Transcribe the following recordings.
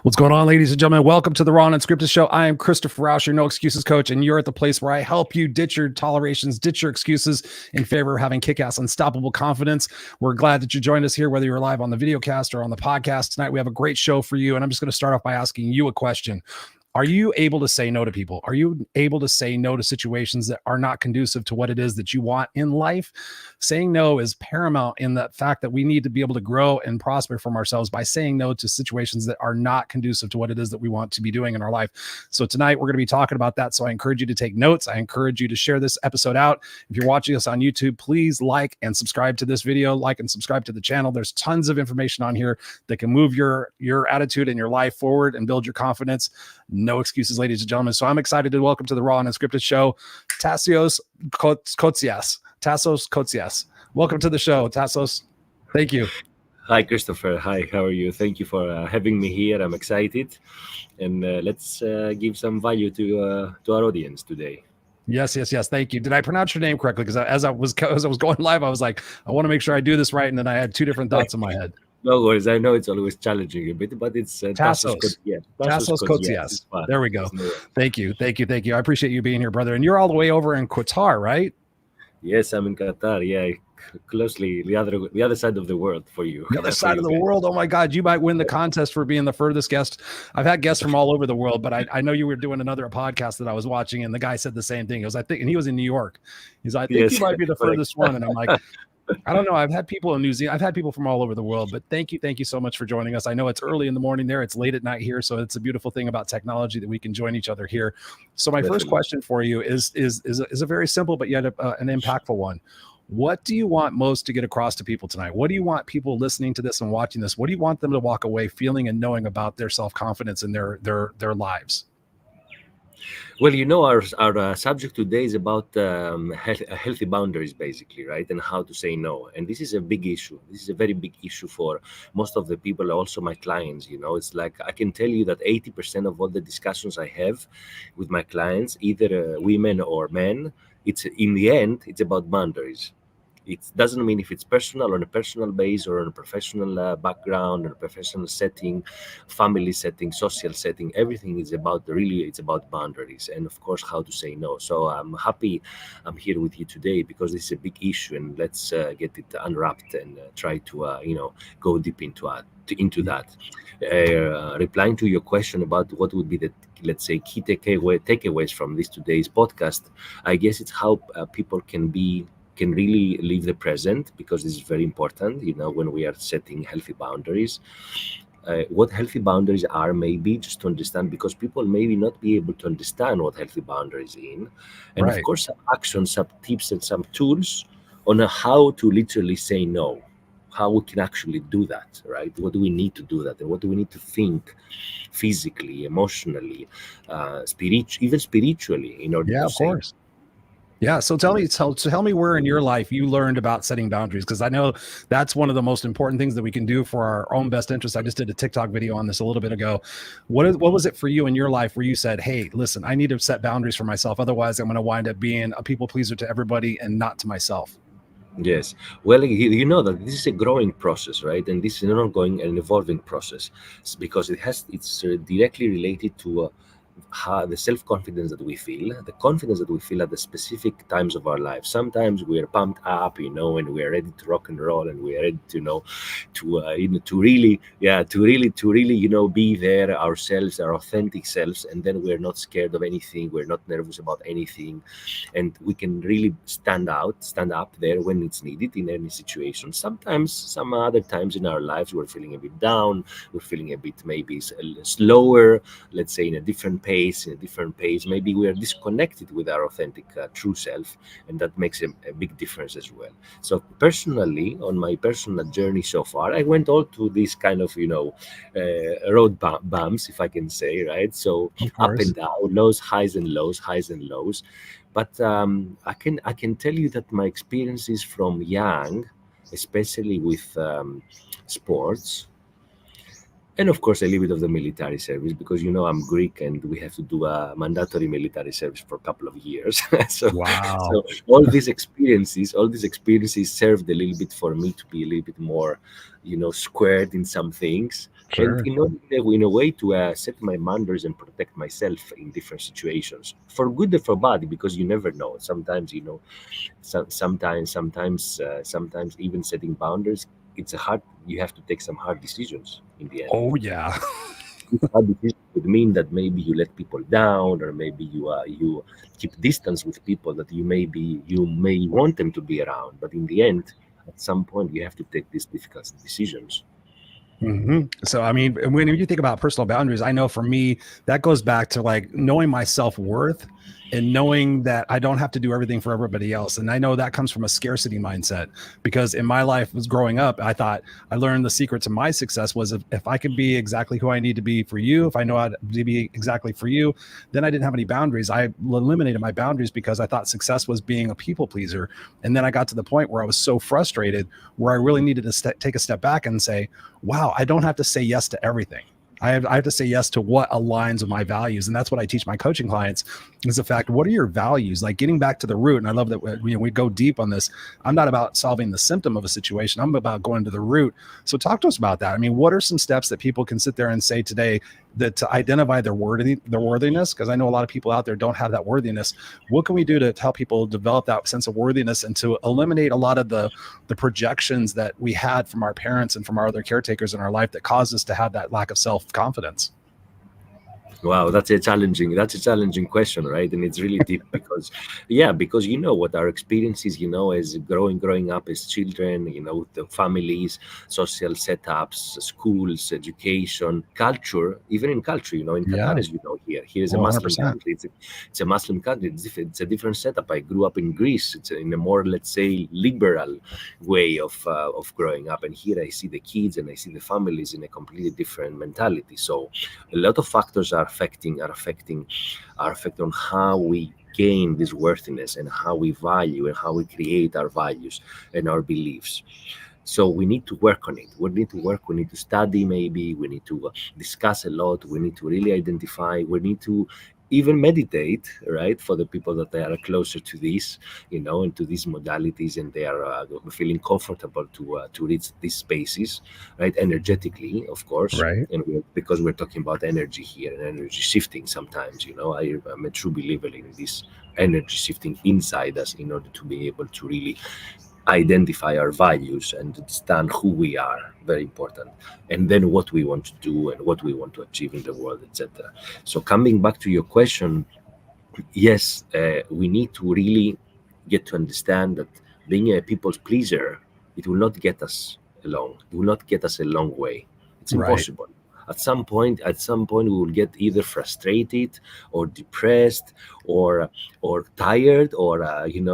What's going on, ladies and gentlemen? Welcome to the Raw and Unscripted Show. I am Christopher Rausch, your No Excuses coach, and you're at the place where I help you ditch your tolerations, ditch your excuses in favor of having kick-ass, unstoppable confidence. We're glad that you joined us here, whether you're live on the video cast or on the podcast. Tonight, we have a great show for you, and I'm just going to start off by asking you a question. Are you able to say no to people? Are you able to say no to situations that are not conducive to what it is that you want in life? Saying no is paramount in the fact that we need to be able to grow and prosper from ourselves by saying no to situations that are not conducive to what it is that we want to be doing in our life. So tonight we're going to be talking about that. So I encourage you to take notes. I encourage you to share this episode out. If you're watching us on YouTube, please like and subscribe to this video, like and subscribe to the channel. There's tons of information on here that can move your attitude and your life forward and build your confidence. No excuses, ladies and gentlemen. So I'm excited to welcome to the Raw and Unscripted Show, Tassos Kotzias. Tassos Kotzias. Welcome to the show, Tassos. Thank you. Hi, Christopher. Hi, how are you? Thank you for having me here. I'm excited. And let's give some value to our audience today. Yes. Thank you. Did I pronounce your name correctly? Because as I was going live, I was like, I want to make sure I do this right. And then I had two different thoughts in my head. No worries. I know it's always challenging a bit, but it's Tassos. Tassos Kotzias. There we go. Thank you. I appreciate you being here, brother. And you're all the way over in Qatar, right? Yes, I'm in Qatar. Yeah, closely the other side of the world for you. The other side of the world. Oh my God, you might win the contest for being the furthest guest. I've had guests from all over the world, but I know you were doing another podcast that I was watching, and the guy said the same thing. It was, I think, and he was in New York. He's like, I think you might be the furthest one. And I'm like, I don't know. I've had people in New Zealand. I've had people from all over the world, but thank you so much for joining us. I know it's early in the morning there. It's late at night here. So it's a beautiful thing about technology that we can join each other here. So my first question for you is a very simple, but yet an impactful one. What do you want most to get across to people tonight? What do you want people listening to this and watching this? What do you want them to walk away feeling and knowing about their self-confidence and their lives? Well, you know, our subject today is about healthy boundaries, basically, right? And how to say no. And this is a big issue. This is a very big issue for most of the people, also my clients. You know, it's like I can tell you that 80% of all the discussions I have with my clients, either women or men, it's in the end, it's about boundaries. It doesn't mean if it's personal, on a personal base, or on a professional background, or a professional setting, family setting, social setting. Everything is about it's about boundaries, and of course how to say no. So I'm happy I'm here with you today because this is a big issue, and let's get it unwrapped and try to go deep into that. Replying to your question about what would be the, let's say, key takeaways from this today's podcast, I guess it's how people can really live the present, because this is very important, when we are setting healthy boundaries. What healthy boundaries are, maybe just to understand, because people maybe not be able to understand what healthy boundaries in. And Right. Of course, some actions, some tips, and some tools on how to literally say no, how we can actually do that, right? What do we need to do that? And what do we need to think physically, emotionally, even spiritually in order to say no? Course. Yeah. So tell me where in your life you learned about setting boundaries, because I know that's one of the most important things that we can do for our own best interest. I just did a TikTok video on this a little bit ago. What was it for you in your life where you said, hey, listen, I need to set boundaries for myself. Otherwise, I'm going to wind up being a people pleaser to everybody and not to myself. Yes. Well, you know that this is a growing process, right? And this is an ongoing and evolving process, because it's directly related to the self-confidence that we feel, the confidence that we feel at the specific times of our life. Sometimes we are pumped up, and we are ready to rock and roll, and we are ready to really be there ourselves, our authentic selves, and then we're not scared of anything, we're not nervous about anything, and we can really stand up there when it's needed in any situation. Sometimes, some other times in our lives, we're feeling a bit down, we're feeling a bit maybe slower, let's say in a different pace, maybe we are disconnected with our authentic true self, and that makes a big difference as well. So personally, on my personal journey so far, I went all to these kind of road bumps, if I can say, right? So up and down, highs and lows. But I can tell you that my experiences from young, especially with sports, And of course a little bit of the military service, because I'm Greek and we have to do a mandatory military service for a couple of years. so Wow. so all these experiences served a little bit for me to be a little bit more squared in some things, and Sure. in a way to set my boundaries and protect myself in different situations, for good or for bad, because you never know. Sometimes sometimes even setting boundaries, it's a hard you have to take some hard decisions in the end. Oh yeah. Hard decisions could mean that maybe you let people down, or maybe you keep distance with people that you may want them to be around, but in the end, at some point, you have to take these difficult decisions. So, I mean, when you think about personal boundaries, I know for me, that goes back to like knowing my self worth and knowing that I don't have to do everything for everybody else. And I know that comes from a scarcity mindset, because in my life was growing up, I thought I learned the secret to my success was if I can be exactly who I need to be for you, if I know how to be exactly for you, then I didn't have any boundaries. I eliminated my boundaries because I thought success was being a people pleaser. And then I got to the point where I was so frustrated where I really needed to take a step back and say, wow, I don't have to say yes to everything. I have to say yes to what aligns with my values. And that's what I teach my coaching clients is the fact, what are your values? Like getting back to the root. And I love that we go deep on this. I'm not about solving the symptom of a situation. I'm about going to the root. So talk to us about that. I mean, what are some steps that people can sit there and say today that to identify their worthiness? Because I know a lot of people out there don't have that worthiness. What can we do to help people develop that sense of worthiness and to eliminate a lot of the projections that we had from our parents and from our other caretakers in our life that caused us to have that lack of self-confidence? Wow, that's a challenging question, right? And it's really deep because, yeah, because what our experiences, as growing up as children, the families, social setups, schools, education, culture, even in culture, in Qatar, Yeah. as here is a Well, Muslim 100%. country. It's a Muslim country. It's a different setup. I grew up in Greece. It's in a more, let's say, liberal way of growing up, and here I see the kids and I see the families in a completely different mentality. So a lot of factors are affecting on how we gain this worthiness and how we value and how we create our values and our beliefs. So we need to work on it. We need to study, maybe we need to discuss a lot. We need to really identify. We need to even meditate, right, for the people that they are closer to this, and to these modalities, and they are feeling comfortable to reach these spaces, right, energetically, of course. Right. And because we're talking about energy here and energy shifting, sometimes, I'm a true believer in this energy shifting inside us in order to be able to really identify our values and understand who we are, very important, and then what we want to do and what we want to achieve in the world, etc. So coming back to your question, yes, we need to really get to understand that being a people's pleaser, it will not get us along. It will not get us a long way. It's Right. impossible. At some point, we will get either frustrated or depressed or tired or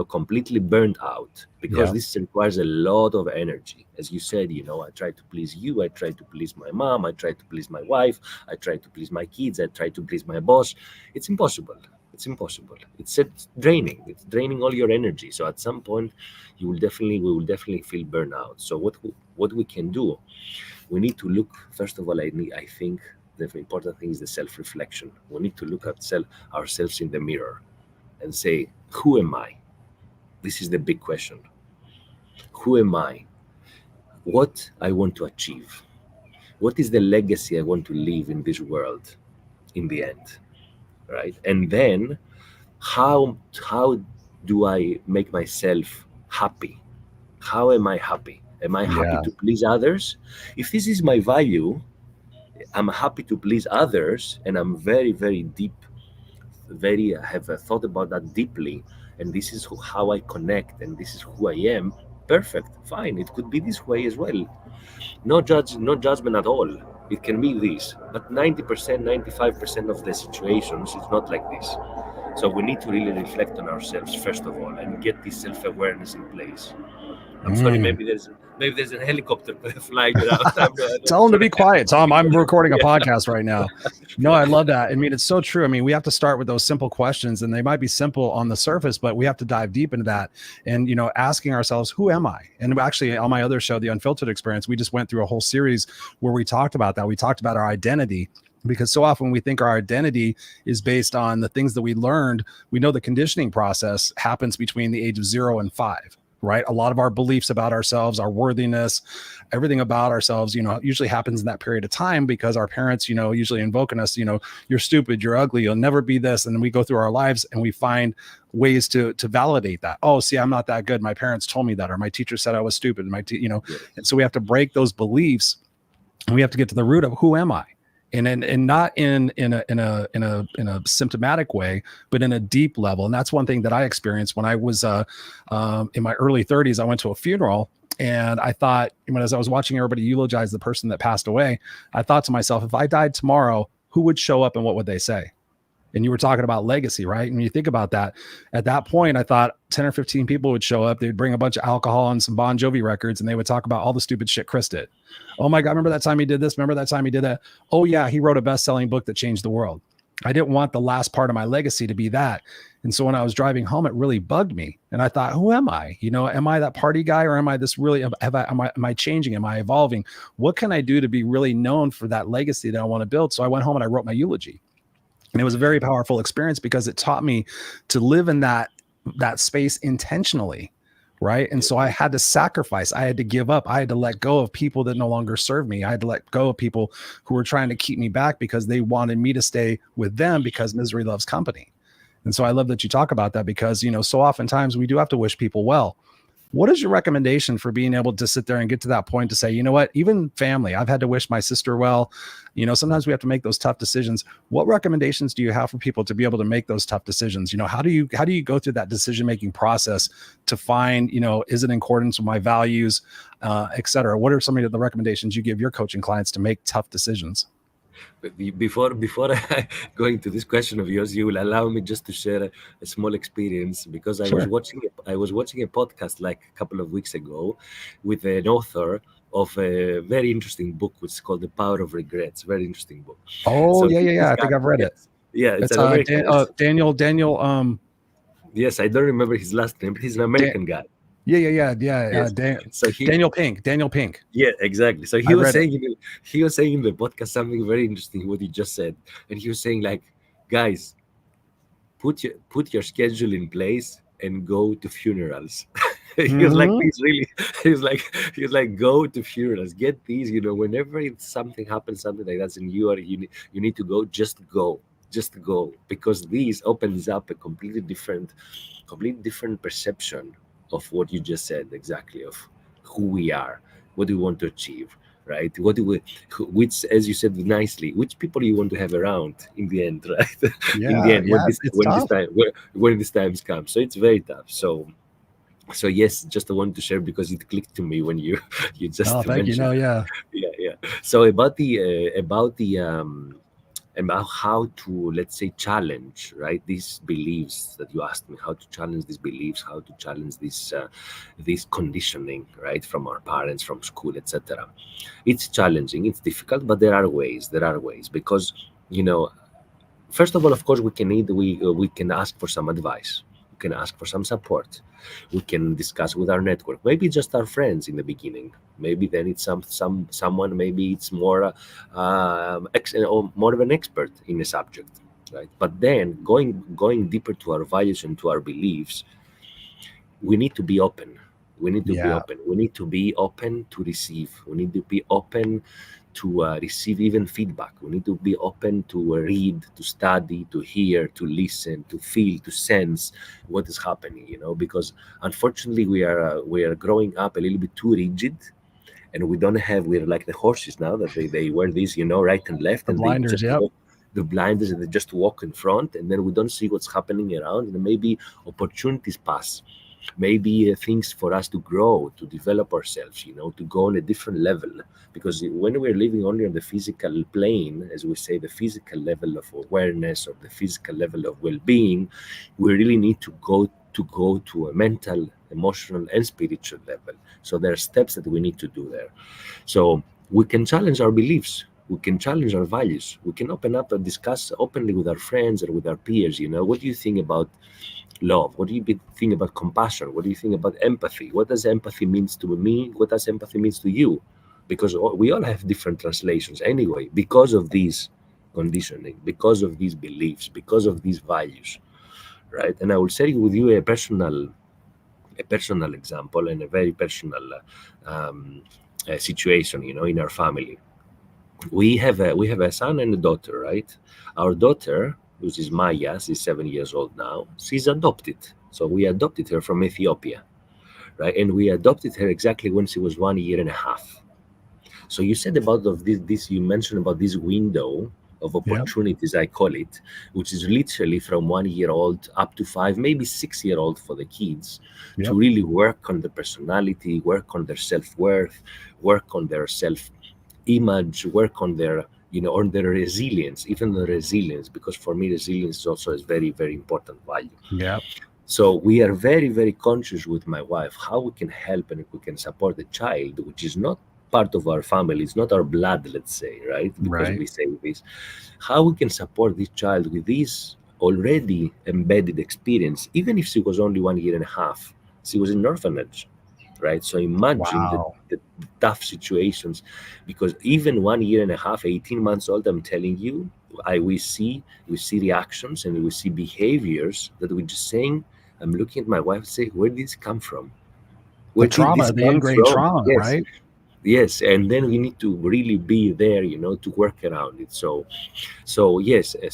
completely burned out, because Yeah. this requires a lot of energy. As you said, I try to please you, I try to please my mom, I try to please my wife, I try to please my kids, I try to please my boss. It's impossible. It's draining. It's draining all your energy. So at some point, we will definitely feel burnout. So what we can do, we need to look. First of all, I think the important thing is the self-reflection. We need to look at ourselves in the mirror and say, who am I? This is the big question. Who am I? What I want to achieve? What is the legacy I want to leave in this world in the end? Right? And then how do I make myself happy? How am I happy? Am I happy Yeah. to please others? If this is my value, I'm happy to please others, and I'm very, very deep, very have thought about that deeply, and this is how I connect, and this is who I am. Perfect, fine. It could be this way as well. No judgment at all. It can be this, but 90%, 95% of the situations, it's not like this. So we need to really reflect on ourselves first of all and get this self-awareness in place. I'm sorry. Mm. Maybe there's a helicopter flying around. I'm Tell not them to sure. be quiet, Tom. I'm recording a Yeah. podcast right now. No, I love that. I mean, it's so true. I mean, we have to start with those simple questions, and they might be simple on the surface, but we have to dive deep into that. And asking ourselves, who am I? And actually, on my other show, The Unfiltered Experience, we just went through a whole series where we talked about that. We talked about our identity. Because so often we think our identity is based on the things that we learned. We know the conditioning process happens between the age of 0 and 5, right? A lot of our beliefs about ourselves, our worthiness, everything about ourselves, usually happens in that period of time because our parents, usually invoke in us, you're stupid, you're ugly, you'll never be this. And then we go through our lives and we find ways to validate that. Oh, see, I'm not that good. My parents told me that, or my teacher said I was stupid. And so we have to break those beliefs, and we have to get to the root of who am I? And not in a symptomatic way, but in a deep level. And that's one thing that I experienced when I was in my early 30s. I went to a funeral, and I thought, as I was watching everybody eulogize the person that passed away, I thought to myself, if I died tomorrow, who would show up and what would they say? And you were talking about legacy, right? And when you think about that, at that point, I thought 10 or 15 people would show up. They'd bring a bunch of alcohol and some Bon Jovi records, and they would talk about all the stupid shit Chris did. Oh my God, remember that time he did this? Remember that time he did that? Oh yeah, he wrote a best-selling book that changed the world. I didn't want the last part of my legacy to be that. And so when I was driving home, it really bugged me. And I thought, who am I? Am I that party guy, or am I this really, am I changing? Am I evolving? What can I do to be really known for that legacy that I want to build? So I went home and I wrote my eulogy. And it was a very powerful experience because it taught me to live in that space intentionally, right? And so I had to sacrifice. I had to give up. I had to let go of people that no longer served me. I had to let go of people who were trying to keep me back because they wanted me to stay with them because misery loves company. And so I love that you talk about that because, so oftentimes we do have to wish people well. What is your recommendation for being able to sit there and get to that point to say, you know what, even family, I've had to wish my sister well. Sometimes we have to make those tough decisions. What recommendations do you have for people to be able to make those tough decisions? How do you go through that decision-making process to find, is it in accordance with my values, et cetera? What are some of the recommendations you give your coaching clients to make tough decisions? But before I go into this question of yours, you will allow me just to share a small experience because I was Sure. watching a podcast like a couple of weeks ago with an author of a very interesting book which is called The Power of Regrets. Very interesting book. Oh, So yeah. this I guy, think I've read it. yes, yeah, it's It's an American. Daniel. Yes, I don't remember his last name, but he's an Dan, American guy. yeah. Yes. So Daniel Pink. Daniel Pink. yeah, exactly. So I read it. he was saying in the podcast something very interesting what he just said, and he was saying like, guys, put your schedule in place and go to funerals. He was like, Mm-hmm. please, really. He was like, go to funerals, get these. Whenever something happens, something like that, and you need to go, just go, because these opens up a completely different perception of what you just said exactly, of who we are, what we want to achieve, right? What do we, which, as you said nicely, which people you want to have around in the end, right? In the Yeah, end, yeah. It's tough. when this times come, so it's very tough. So yes, just I wanted to share because it clicked to me when you you Oh, just thank you. No, mentioned. yeah. Yeah. So about how to, let's say, challenge, right, these beliefs that you asked me, how to challenge these beliefs, how to challenge this conditioning, right, from our parents, from school, etc. It's challenging, it's difficult, but there are ways because, first of all, of course, we can ask for some advice, we can ask for some support, we can discuss with our network, maybe just our friends in the beginning. Maybe then it's someone, maybe it's more or more of an expert in a subject, right? But then going deeper to our values and to our beliefs, we need to be open. We need to be Yeah. open. We need to be open to receive. We need to be open to receive even feedback. We need to be open to read, to study, to hear, to listen, to feel, to sense what is happening. Because unfortunately we are growing up a little bit too rigid, and we're like the horses now that they wear these, right and left, The and they blinders. just Yep. walk the blinders, and they just walk in front, and then we don't see what's happening around, and maybe opportunities pass, maybe things for us to grow, to develop ourselves, to go on a different level. Because when we're living only on the physical plane, as we say, the physical level of awareness or the physical level of well-being, we really need to go to a mental emotional and spiritual level. So there are steps that we need to do there. So we can challenge our beliefs. We can challenge our values. We can open up and discuss openly with our friends or with our peers. What do you think about love? What do you think about compassion? What do you think about empathy? What does empathy means to me? What does empathy means to you? Because we all have different translations anyway, because of these conditioning, because of these beliefs, because of these values, right? And I will share with you a personal example and a very personal um, situation, in our family. We have a son and a daughter, right? Our daughter, which is Maya, she's 7 years old now. She's adopted, so we adopted her from Ethiopia, right? And we adopted her exactly when she was 1 year and a half. So you said about of this you mentioned about this window of Yeah. opportunities, I call it, which is literally from 1 year old up to 5, maybe 6 year old for the kids, to Yep. really work on the personality, work on their self-worth, work on their self-image, work on their resilience, even the resilience, because for me resilience is also a very, very important value. Yeah. So we are very, very conscious with my wife how we can help and we can support the child, which is not part of our family, it's not our blood, let's say, right? Because Right. we say this, how we can support this child with this already embedded experience, even if she was only 1 year and a half. She was in an orphanage, right? So imagine Wow. the tough situations, because even 1 year and a half, 18 months old, I'm telling you, we see reactions and we see behaviors that we're just saying. I'm looking at my wife and say, where did this come from? The Where did this trauma, the come ingrained from? trauma, Yes, right? yes. And then we need to really be there, to work around it. So yes, a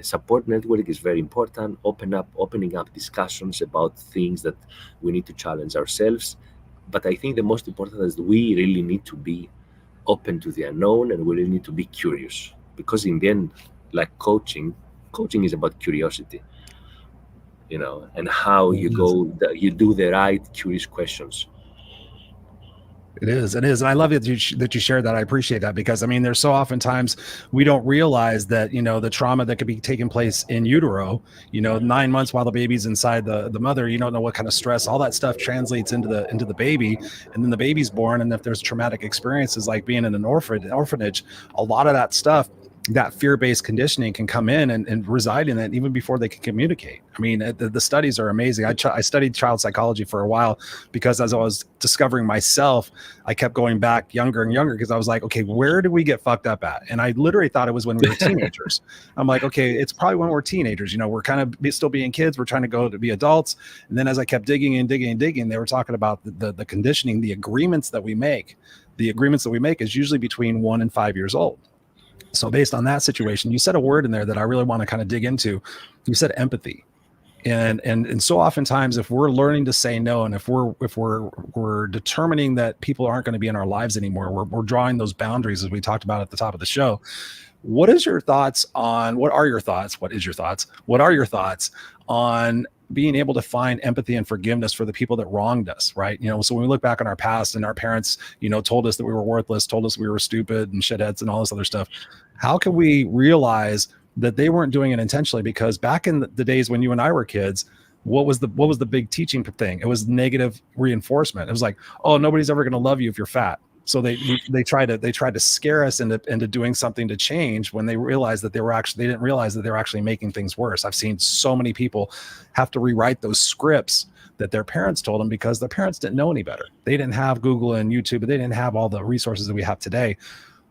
support network is very important. Opening up discussions about things that we need to challenge ourselves. But I think the most important is we really need to be open to the unknown, and we really need to be curious, because in the end, like coaching is about curiosity, and how It you is. you do the right curious questions. It is. It is. And I love it that you shared that. I appreciate that, because I mean, there's so oftentimes we don't realize that, the trauma that could be taking place in utero, 9 months while the baby's inside the mother, you don't know what kind of stress, all that stuff translates into the baby. And then the baby's born. And if there's traumatic experiences like being in an orphanage, a lot of that stuff, that fear-based conditioning can come in and reside in it even before they can communicate. I mean, the studies are amazing. I studied child psychology for a while, because as I was discovering myself, I kept going back younger and younger, because I was like, okay, where did we get fucked up at? And I literally thought it was when we were teenagers. I'm like, okay, it's probably when we're teenagers. We're kind of still being kids. We're trying to go to be adults. And then as I kept digging and digging and digging, they were talking about the conditioning, the agreements that we make. The agreements that we make is usually between 1 and 5 years old. So based on that situation, you said a word in there that I really want to kind of dig into. You said empathy. And so oftentimes, if we're learning to say no, and if we're determining that people aren't going to be in our lives anymore, we're drawing those boundaries, as we talked about at the top of the show. What are your thoughts? What are your thoughts on being able to find empathy and forgiveness for the people that wronged us, right? So when we look back on our past, and our parents, told us that we were worthless, told us we were stupid and shitheads and all this other stuff, how can we realize that they weren't doing it intentionally? Because back in the days when you and I were kids, what was the big teaching thing? It was negative reinforcement. It was like, oh, nobody's ever going to love you if you're fat. So they tried to scare us into doing something to change, when they realized that they didn't realize that they were actually making things worse. I've seen so many people have to rewrite those scripts that their parents told them, because their parents didn't know any better. They didn't have Google and YouTube, but they didn't have all the resources that we have today.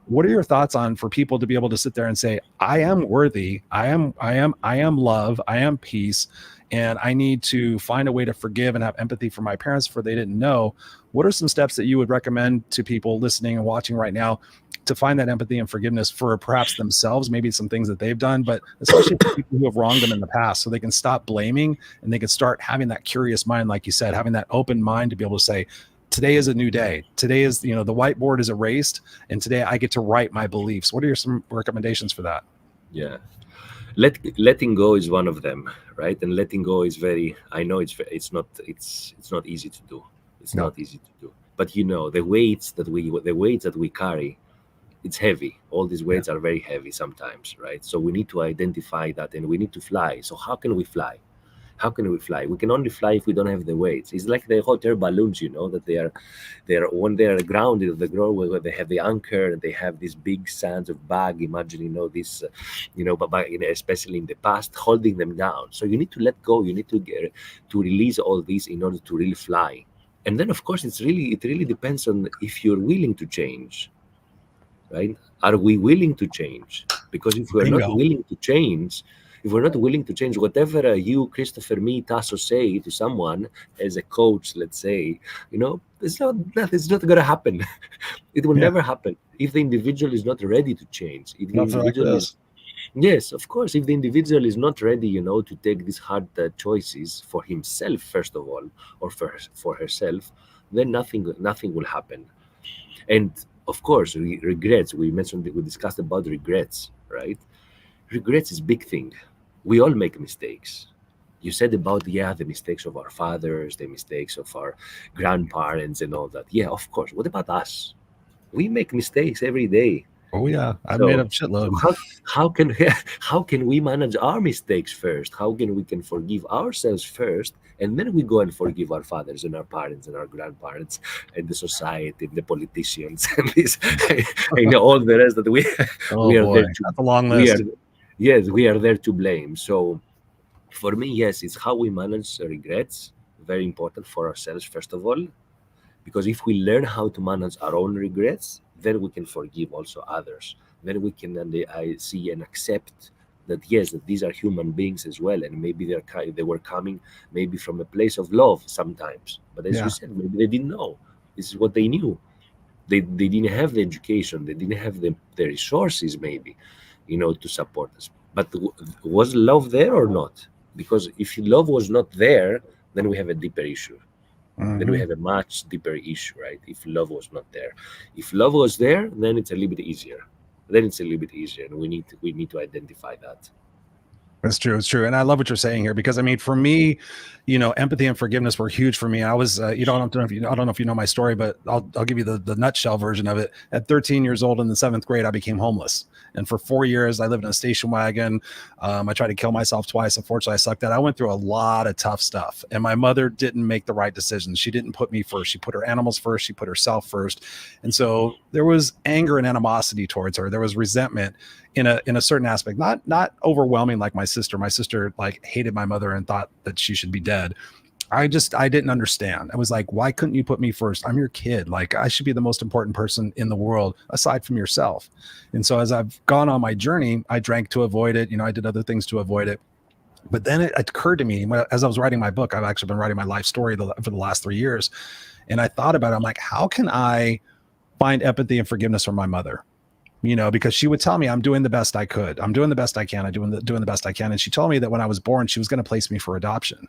What are your thoughts on, for people to be able to sit there and say, I am worthy, I am love, I am peace, and I need to find a way to forgive and have empathy for my parents, for they didn't know? What are some steps that you would recommend to people listening and watching right now to find that empathy and forgiveness for perhaps themselves, maybe some things that they've done, but especially for people who have wronged them in the past, so they can stop blaming and they can start having that curious mind, like you said, having that open mind to be able to say, today is a new day. Today is, the whiteboard is erased, and today I get to write my beliefs. What are some recommendations for that? Yeah, letting go is one of them, right? And letting go is very, I know it's not easy to do. It's No. not easy to do. But the weights that we carry, it's heavy. All these Yeah. weights are very heavy sometimes, right? So we need to identify that, and we need to fly. So how can we fly? How can we fly? We can only fly if we don't have the weights. It's like the hot air balloons, that they're when they're grounded on the ground, where they have the anchor and they have these big sands of bag. Imagine, this, but especially in the past, holding them down. So you need to let go. You need to release all these in order to really fly. And then, of course, it really depends on if you're willing to change, right? Are we willing to change? Because if we're not Bingo. willing to change, whatever you, Christopher, me, Tasso say to someone as a coach, let's say, it's not going to happen. It will Yeah. never happen if the individual is not ready to change. If the Nothing like individual is this. Yes, of course. If the individual is not ready, to take these hard choices for himself first of all, or for herself, then nothing will happen. And of course, regrets. We discussed about regrets, right? Regrets is big thing. We all make mistakes. You said about, the mistakes of our fathers, the mistakes of our grandparents, and all that. Yeah, of course. What about us? We make mistakes every day. Oh yeah, I made So, a shitload. how can how can we manage our mistakes first? How can forgive ourselves first, and then we go and forgive our fathers and our parents and our grandparents and the society and the politicians and this and all the rest that Oh we are boy, there to that's a long we are list. yes, we are there to blame. So for me, yes, it's how we manage regrets. Very important for ourselves first of all, because if we learn how to manage our own regrets, then we can forgive also others. Then we can I see and accept that yes, that these are human beings as well, and maybe they were coming maybe from a place of love sometimes. But as you Yeah, said, maybe they didn't know. This is what they knew. They didn't have the education. They didn't have the resources maybe, to support us. But was love there or not? Because if love was not there, then we have a deeper issue, then we hmm have a much deeper issue, right? If love was not there, if love was there, then it's a little bit easier. And we need to identify that. It's true. It's true. And I love what you're saying here because I mean, for me, empathy and forgiveness were huge for me. I was, I don't know if you know my story, but I'll give you the nutshell version of it. At 13 years old in the seventh grade, I became homeless. And for 4 years, I lived in a station wagon. I tried to kill myself twice. Unfortunately, I sucked at it. I went through a lot of tough stuff. And my mother didn't make the right decisions. She didn't put me first. She put her animals first. She put herself first. And so there was anger and animosity towards her. There was resentment in a certain aspect, not overwhelming like my sister. My sister like hated my mother and thought that she should be dead. I didn't understand. I was like, why couldn't you put me first? I'm your kid. Like I should be the most important person in the world aside from yourself. And so as I've gone on my journey, I drank to avoid it. I did other things to avoid it. But then it occurred to me as I was writing my book, I've actually been writing my life story for the last 3 years. And I thought about it. I'm like, how can I find empathy and forgiveness from my mother? Because she would tell me I'm doing the best I could. I'm doing the best I can. I'm doing the best I can. And she told me that when I was born, she was going to place me for adoption.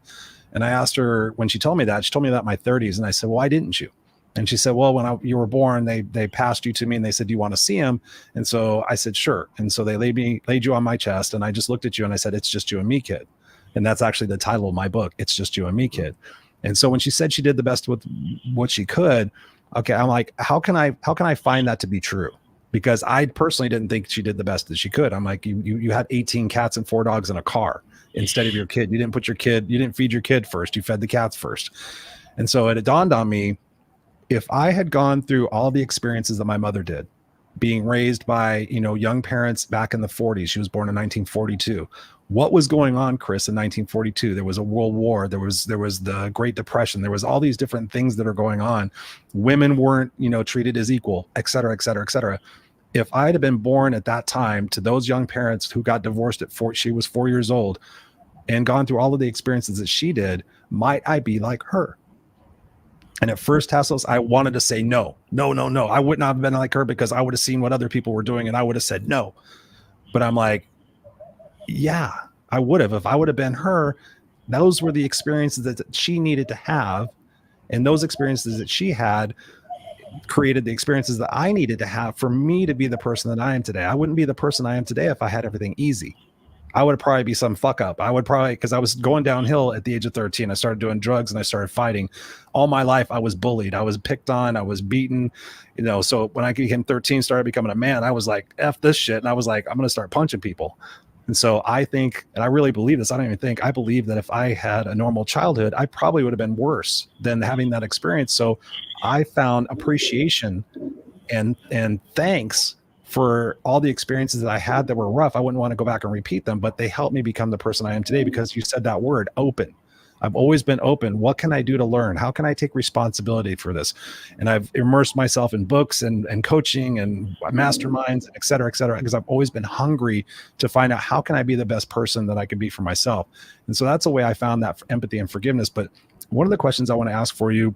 And I asked her when she told me that in my 30s. And I said, well, why didn't you? And she said, well, when you were born, they passed you to me and they said, do you want to see him? And so I said, sure. And so they laid you on my chest. And I just looked at you and I said, it's just you and me, kid. And that's actually the title of my book. It's just you and me, kid. And so when she said she did the best with what she could, okay, I'm like, how can I find that to be true? Because I personally didn't think she did the best that she could. I'm like, you had 18 cats and 4 dogs in a car instead of your kid. You didn't feed your kid first. You fed the cats first. And so it dawned on me, if I had gone through all the experiences that my mother did, being raised by, young parents back in the 40s, she was born in 1942. What was going on, Chris, in 1942? There was a world war. There was the Great Depression. There was all these different things that are going on. Women weren't, treated as equal, et cetera, et cetera, et cetera. If I had been born at that time to those young parents who got divorced she was 4 years old and gone through all of the experiences that she did, might I be like her? And at first, Tassos, I wanted to say no. I would not have been like her because I would have seen what other people were doing and I would have said no. But I'm like, yeah, I would have. If I would have been her, those were the experiences that she needed to have. And those experiences that she had created the experiences that I needed to have for me to be the person that I am today. I wouldn't be the person I am today if I had everything easy. I would probably be some fuck up. I would probably, because I was going downhill at the age of 13. I started doing drugs and I started fighting. All my life, I was bullied. I was picked on. I was beaten. So when I became 13, started becoming a man, I was like, F this shit. And I was like, I'm going to start punching people. And so I think, and I really believe this, I don't even think, I believe that if I had a normal childhood, I probably would have been worse than having that experience. So I found appreciation and thanks for all the experiences that I had that were rough. I wouldn't want to go back and repeat them, but they helped me become the person I am today because you said that word, open. I've always been open. What can I do to learn? How can I take responsibility for this? And I've immersed myself in books and coaching and masterminds, et cetera, because I've always been hungry to find out how can I be the best person that I could be for myself. And so that's a way I found that empathy and forgiveness. But one of the questions I want to ask for you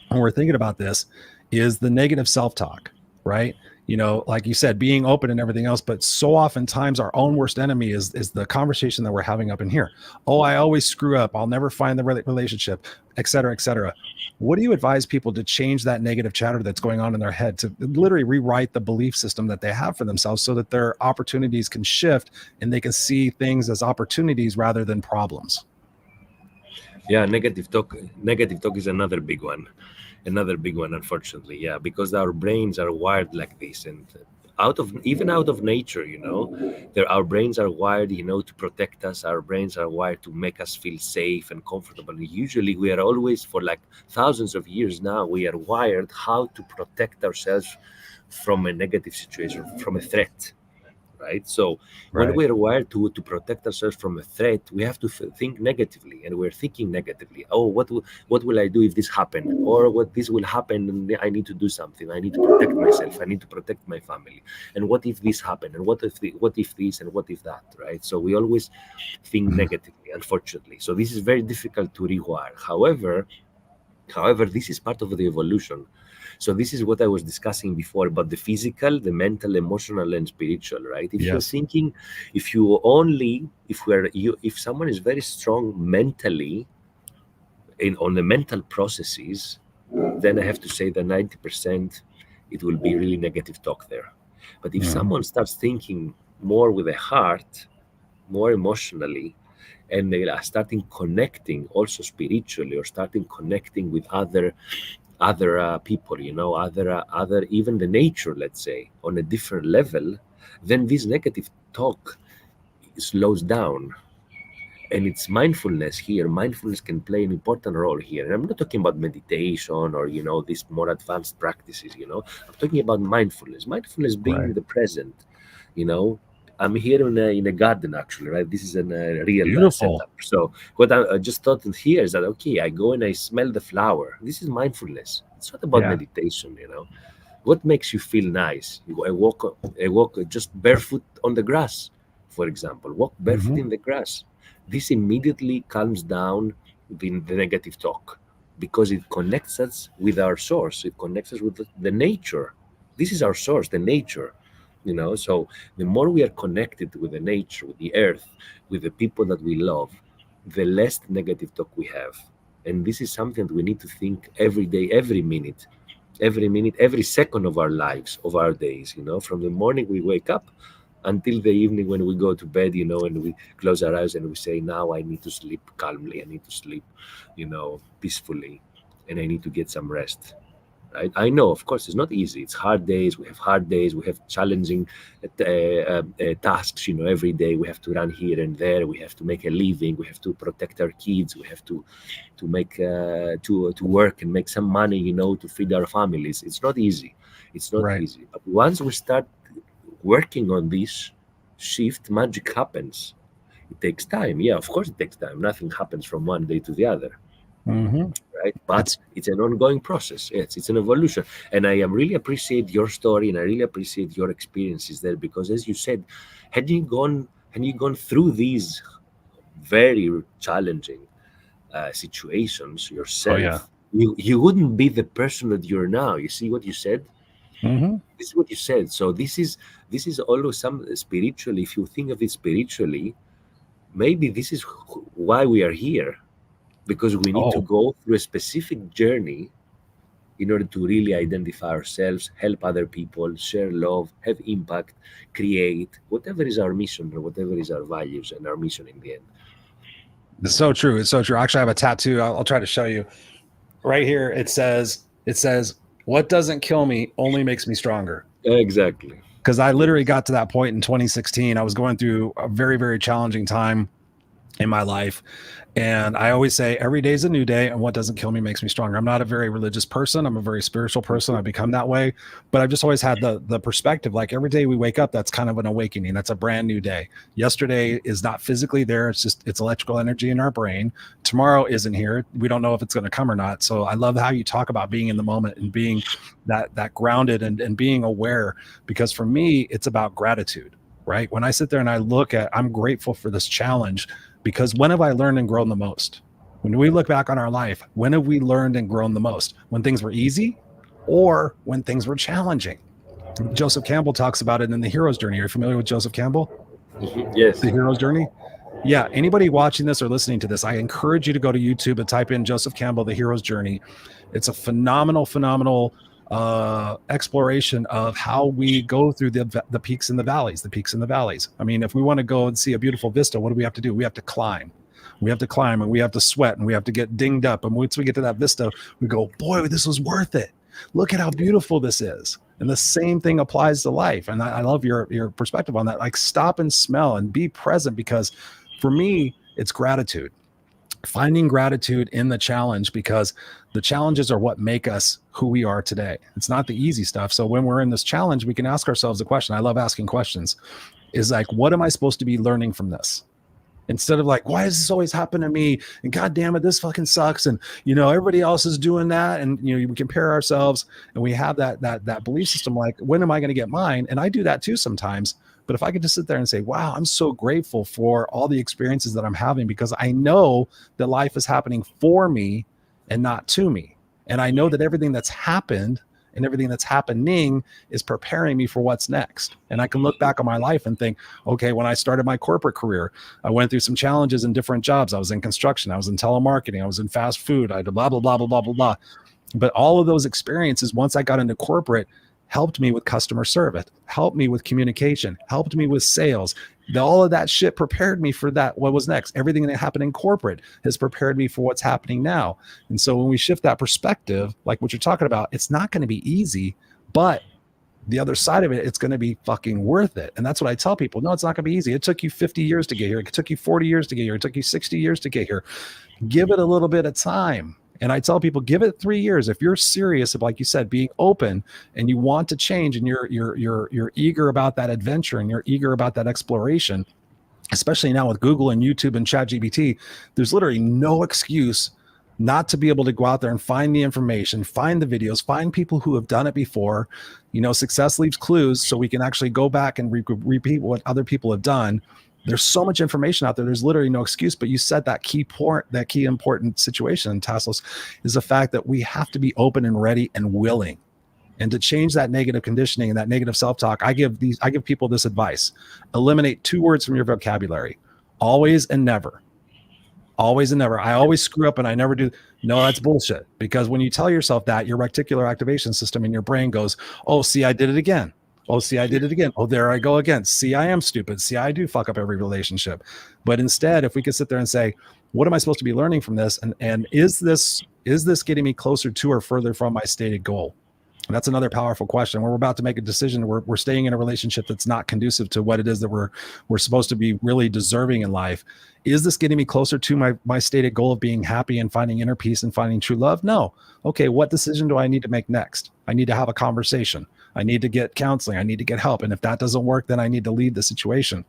when we're thinking about this is the negative self-talk, right? Like you said, being open and everything else, but so oftentimes our own worst enemy is the conversation that we're having up in here. Oh, I always screw up. I'll never find the relationship, et cetera, et cetera. What do you advise people to change that negative chatter that's going on in their head, to literally rewrite the belief system that they have for themselves so that their opportunities can shift and they can see things as opportunities rather than problems? Yeah, negative talk is another big one, unfortunately. Yeah, because our brains are wired like this, and out of nature, our brains are wired, to protect us. Our brains are wired to make us feel safe and comfortable. And usually we are always, for like thousands of years now, we are wired how to protect ourselves from a negative situation, from a threat. Right. So when Right. we're wired to protect ourselves from a threat, we have to think negatively, and we're thinking negatively. Oh, what will I do if this happen, or what this will happen, and I need to do something. I need to protect myself. I need to protect my family. And what if this happened? And what if this, and what if that? Right. So we always think negatively, unfortunately. So this is very difficult to rewire. However, this is part of the evolution. So this is what I was discussing before about the physical, the mental, emotional, and spiritual, right? If you're Yes. thinking, if someone is very strong mentally on the mental processes, then I have to say that 90% it will be really negative talk there. But if someone starts thinking more with a heart, more emotionally, and they are starting connecting also spiritually, or starting connecting with other people, other even the nature, let's say, on a different level, then this negative talk slows down. And it's mindfulness here. Mindfulness can play an important role here. And I'm not talking about meditation or these more advanced practices. I'm talking about mindfulness being Right. in the present. you know I'm here in a garden, actually, right? This is a real Beautiful. setup. So what I just thought here is that, okay, I go and I smell the flower. This is mindfulness. It's not about Yeah. meditation. What makes you feel nice? I walk just barefoot on the grass, for example. Walk barefoot in the grass. This immediately calms down the negative talk, because it connects us with our source. It connects us with the nature. This is our source, the nature. So the more we are connected with the nature, with the earth, with the people that we love, the less negative talk we have. And this is something that we need to think every day, every second of our lives, of our days, from the morning we wake up until the evening when we go to bed, and we close our eyes and we say, now I need to sleep calmly. I need to sleep, peacefully, and I need to get some rest. Right? I know, of course, it's not easy. It's hard days. We have hard days. We have challenging tasks. Every day we have to run here and there. We have to make a living. We have to protect our kids. We have to make to work and make some money. To feed our families. It's not easy. It's not Right. easy. But once we start working on this shift, magic happens. It takes time. Yeah, of course, it takes time. Nothing happens from one day to the other. Mm-hmm. Right? But It's it's an ongoing process. Yes, it's an evolution. And I really appreciate your story, and I really appreciate your experiences there, because, as you said, had you gone through these very challenging situations oh yeah. yourself, you wouldn't be the person that you're now. You see what you said? Mm-hmm. This is what you said. So this is always some spiritually. If you think of it spiritually, maybe this is why we are here, because we need to Oh, go through a specific journey in order to really identify ourselves, help other people, share love, have impact, create whatever is our mission, or whatever is our values and our mission in the end. it's so true. It's so true. Actually, I have a tattoo. I'll try to show you right here. It says, what doesn't kill me only makes me stronger. Exactly. because I literally got to that point in 2016. I was going through a very, very challenging time in my life. And I always say every day is a new day, and what doesn't kill me makes me stronger. I'm not a very religious person. I'm a very spiritual person. I've become that way, but I've just always had the perspective, like every day we wake up, that's kind of an awakening. That's a brand new day. Yesterday is not physically there. It's electrical energy in our brain. Tomorrow isn't here. We don't know if it's going to come or not. So I love how you talk about being in the moment and being that grounded and being aware, because for me, it's about gratitude, right? When I sit there and I look at, I'm grateful for this challenge, because when have I learned and grown the most? When we look back on our life, when have we learned and grown the most? When things were easy or when things were challenging? Joseph Campbell talks about it in The Hero's Journey. Are you familiar with Joseph Campbell? Yes. The Hero's Journey? Yeah. Anybody watching this or listening to this, I encourage you to go to YouTube and type in Joseph Campbell, The Hero's Journey. It's a phenomenal exploration of how we go through the peaks and the valleys. I mean, if we want to go and see a beautiful vista, what do we have to do? We have to climb. We have to climb, and we have to sweat, and we have to get dinged up. And once we get to that vista, we go, boy, this was worth it. Look at how beautiful this is. And the same thing applies to life. And I love your perspective on that. Like, stop and smell and be present, because for me, it's gratitude. Finding gratitude in the challenge, because the challenges are what make us who we are today. It's not the easy stuff. So when we're in this challenge, we can ask ourselves a question. I love asking questions. Is like, what am I supposed to be learning from this? Instead of like, why does this always happen to me? And God damn it, this fucking sucks. And everybody else is doing that. And we compare ourselves, and we have that belief system, like, when am I going to get mine? And I do that too sometimes. But if I could just sit there and say, wow, I'm so grateful for all the experiences that I'm having, because I know that life is happening for me and not to me. And I know that everything that's happened and everything that's happening is preparing me for what's next. And I can look back on my life and think, okay, when I started my corporate career, I went through some challenges in different jobs. I was in construction, I was in telemarketing, I was in fast food, I did blah, blah, blah, blah, blah, blah, blah. But all of those experiences, once I got into corporate, helped me with customer service, helped me with communication, helped me with sales. All of that shit prepared me for that. What was next? Everything that happened in corporate has prepared me for what's happening now. And so when we shift that perspective, like what you're talking about, it's not going to be easy, but the other side of it, it's going to be fucking worth it. And that's what I tell people. No, it's not going to be easy. It took you 50 years to get here. It took you 40 years to get here. It took you 60 years to get here. Give it a little bit of time. And I tell people, give it 3 years. If you're serious about, like you said, being open, and you want to change, and you're eager about that adventure, and you're eager about that exploration, especially now with Google and YouTube and ChatGPT, there's literally no excuse not to be able to go out there and find the information, find the videos, find people who have done it before. Success leaves clues, so we can actually go back and repeat what other people have done. There's so much information out there. There's literally no excuse. But you said that key important situation, Tassos, is the fact that we have to be open and ready and willing. And to change that negative conditioning and that negative self-talk, I give people this advice: eliminate 2 words from your vocabulary: always and never. Always and never. I always screw up and I never do. No, that's bullshit. Because when you tell yourself that, your reticular activation system in your brain goes, oh, see, I did it again. Oh, see, I did it again. Oh, there I go again. See, I am stupid. See, I do fuck up every relationship. But instead, if we could sit there and say, what am I supposed to be learning from this? And is this getting me closer to or further from my stated goal? And that's another powerful question. When we're about to make a decision, we're staying in a relationship that's not conducive to what it is that we're supposed to be really deserving in life. Is this getting me closer to my stated goal of being happy and finding inner peace and finding true love? No. Okay, what decision do I need to make next? I need to have a conversation. I need to get counseling. I need to get help. And if that doesn't work, then I need to leave the situation.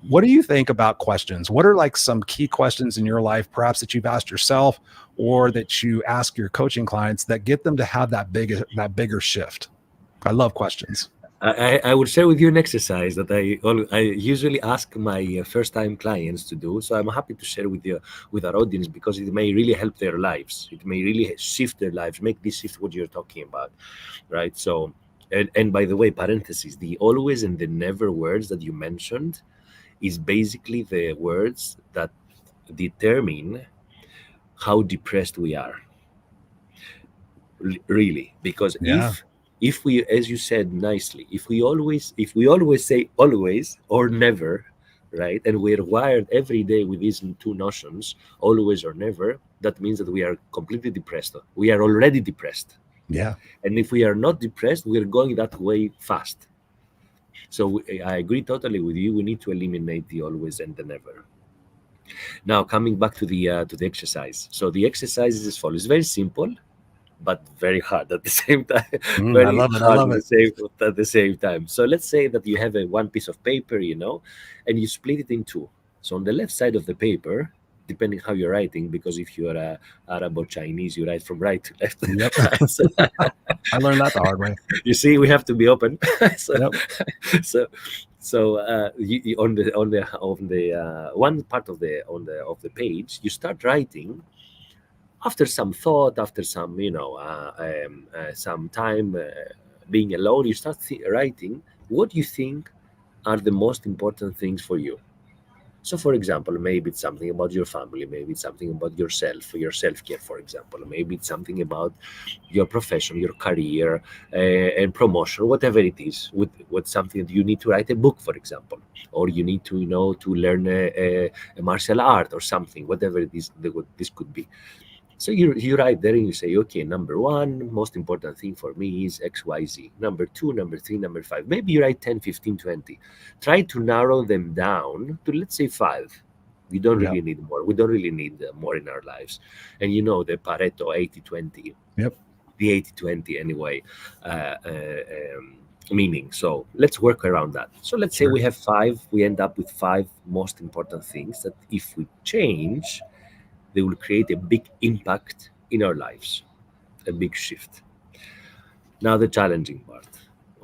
What do you think about questions? What are like some key questions in your life, perhaps that you've asked yourself or that you ask your coaching clients, that get them to have that bigger shift? I love questions. I will share with you an exercise that I usually ask my first-time clients to do. So I'm happy to share with our audience, because it may really help their lives. It may really shift their lives, make this shift what you're talking about, right? So, and by the way, parentheses, the always and the never words that you mentioned is basically the words that determine how depressed we are. Really, because if we, as you said nicely, if we always say always or never, right, and we're wired every day with these 2 notions, always or never, that means that we are completely depressed. We are already depressed. Yeah. And if we are not depressed, we're going that way fast. So I agree totally with you. We need to eliminate the always and the never. Now, coming back to the exercise. So the exercise is as follows. It's very simple, but very hard at the same time. I Very love it. I hard love it. at the same time. So let's say that you have a one piece of paper, and you split it in two. So on the left side of the paper, depending how you're writing, because if you are Arab or Chinese, you write from right to left. Yep. So, I learned that the hard way. you see, we have to be open. So, Yep. you, on the one part of the page, you start writing after some thought, after some some time being alone. You start writing what you think are the most important things for you. So, for example, maybe it's something about your family, maybe it's something about yourself, for your self-care, for example, maybe it's something about your profession, your career, and promotion, whatever it is. With something that you need to write a book, for example, or you need to to learn a martial art or something, whatever it is that this could be. So you write there and you say, okay, number one, most important thing for me is XYZ. Number two, number three, number five. Maybe you write 10, 15, 20. Try to narrow them down to, let's say, five. We don't Yep. really need more. We don't really need more in our lives. And the Pareto 80-20. Yep. The 80-20 anyway, meaning. So let's work around that. So let's say Sure. we have five. We end up with five most important things that if we change, they will create a big impact in our lives, a big shift. Now, the challenging part.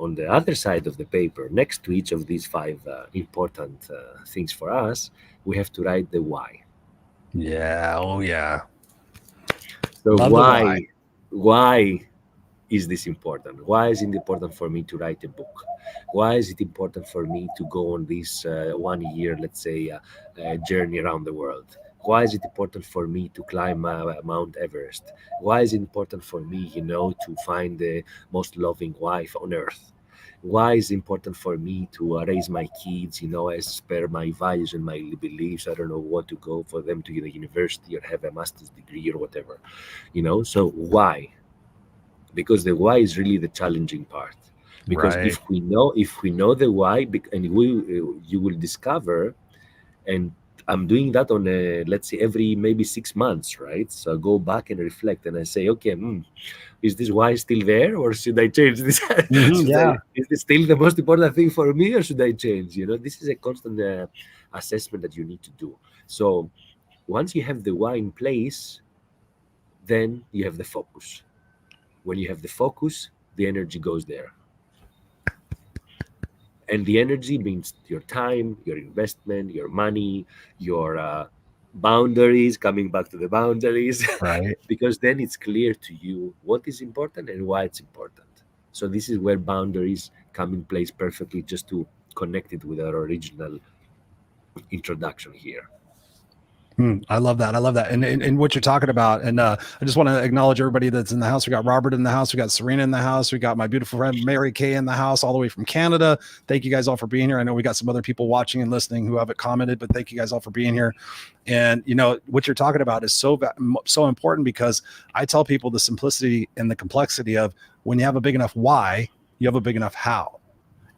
On the other side of the paper, next to each of these five important things for us, we have to write the why. Yeah. Oh, yeah. So Love the why. why is this important? Why is it important for me to write a book? Why is it important for me to go on this 1 year, let's say, journey around the world? Why is it important for me to climb Mount Everest? Why is it important for me, to find the most loving wife on earth? Why is it important for me to raise my kids, as per my values and my beliefs? I don't know what to go for them to the university or have a master's degree or whatever, So why? Because the why is really the challenging part. Because Right. if we know the why, and you will discover, and I'm doing that on let's say every maybe 6 months, right? So I go back and reflect, and I say, okay, is this why still there, or should I change this? Yeah. Is this still the most important thing for me, or should I change? This is a constant assessment that you need to do. So once you have the why in place, then you have the focus. When you have the focus, the energy goes there. And the energy means your time, your investment, your money, your boundaries, coming back to the boundaries, Right. because then it's clear to you what is important and why it's important. So this is where boundaries come in place perfectly, just to connect it with our original introduction here. I love that. I love that. And what you're talking about. And I just want to acknowledge everybody that's in the house. We got Robert in the house. We got Serena in the house. We got my beautiful friend Mary Kay in the house, all the way from Canada. Thank you guys all for being here. I know we got some other people watching and listening who haven't commented, but thank you guys all for being here. And what you're talking about is so important, because I tell people the simplicity and the complexity of, when you have a big enough why, you have a big enough how.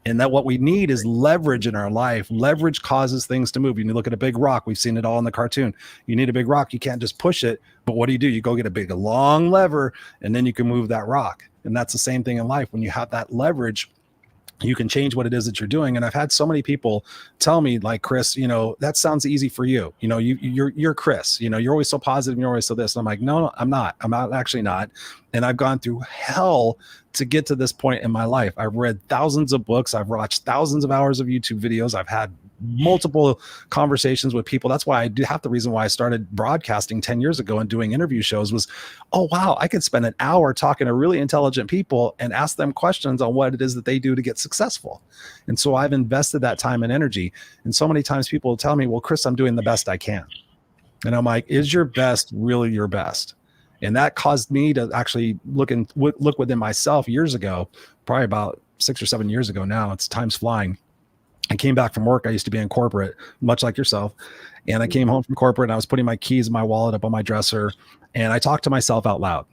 And that what we need is leverage in our life. Leverage causes things to move. You look at a big rock. We've seen it all in the cartoon. You need a big rock. You can't just push it. But what do? You go get a big, long lever, and then you can move that rock. And that's the same thing in life. When you have that leverage, you can change what it is that you're doing. And I've had so many people tell me, like, Chris, that sounds easy for you. You're Chris, you're always so positive. You're always so this. And I'm like, no, I'm not. I'm actually not. And I've gone through hell to get to this point in my life. I've read thousands of books. I've watched thousands of hours of YouTube videos. I've had multiple conversations with people. That's why I do half the reason why I started broadcasting 10 years ago and doing interview shows was, oh, wow, I could spend an hour talking to really intelligent people and ask them questions on what it is that they do to get successful. And so I've invested that time and energy. And so many times people will tell me, well, Chris, I'm doing the best I can. And I'm like, is your best really your best? And that caused me to actually look within myself years ago, probably about 6 or 7 years ago now. It's time's flying. I came back from work. I used to be in corporate, much like yourself. And I came home from corporate and I was putting my keys in my wallet up on my dresser. And I talked to myself out loud.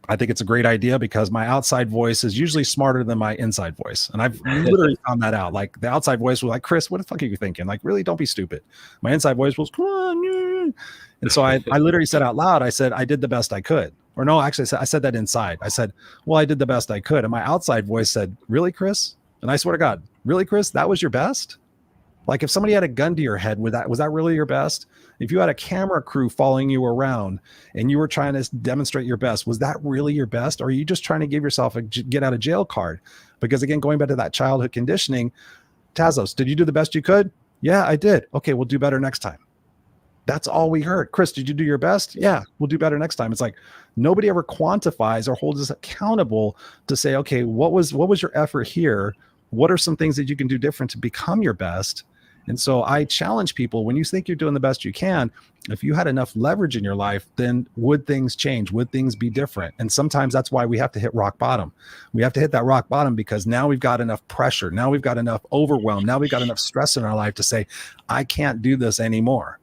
I think it's a great idea because my outside voice is usually smarter than my inside voice. And I've literally found that out. Like the outside voice was like, Chris, what the fuck are you thinking? Like, really, don't be stupid. My inside voice was, come on. And so I literally said out loud, I said, I did the best I could. Or no, actually, I said that inside. I said, well, I did the best I could. And my outside voice said, really, Chris? And I swear to God, really, Chris, that was your best? Like if somebody had a gun to your head, was that really your best? If you had a camera crew following you around and you were trying to demonstrate your best, was that really your best? Or are you just trying to give yourself a get out of jail card? Because again, going back to that childhood conditioning, Tassos, did you do the best you could? Yeah, I did. Okay, we'll do better next time. That's all we heard. Chris, did you do your best? Yeah, we'll do better next time. It's like nobody ever quantifies or holds us accountable to say, okay, what was your effort here? What are some things that you can do different to become your best? And so I challenge people, when you think you're doing the best you can, if you had enough leverage in your life, then would things change? Would things be different? And sometimes that's why we have to hit rock bottom. We have to hit that rock bottom because now we've got enough pressure. Now we've got enough overwhelm. Now we've got enough stress in our life to say, I can't do this anymore.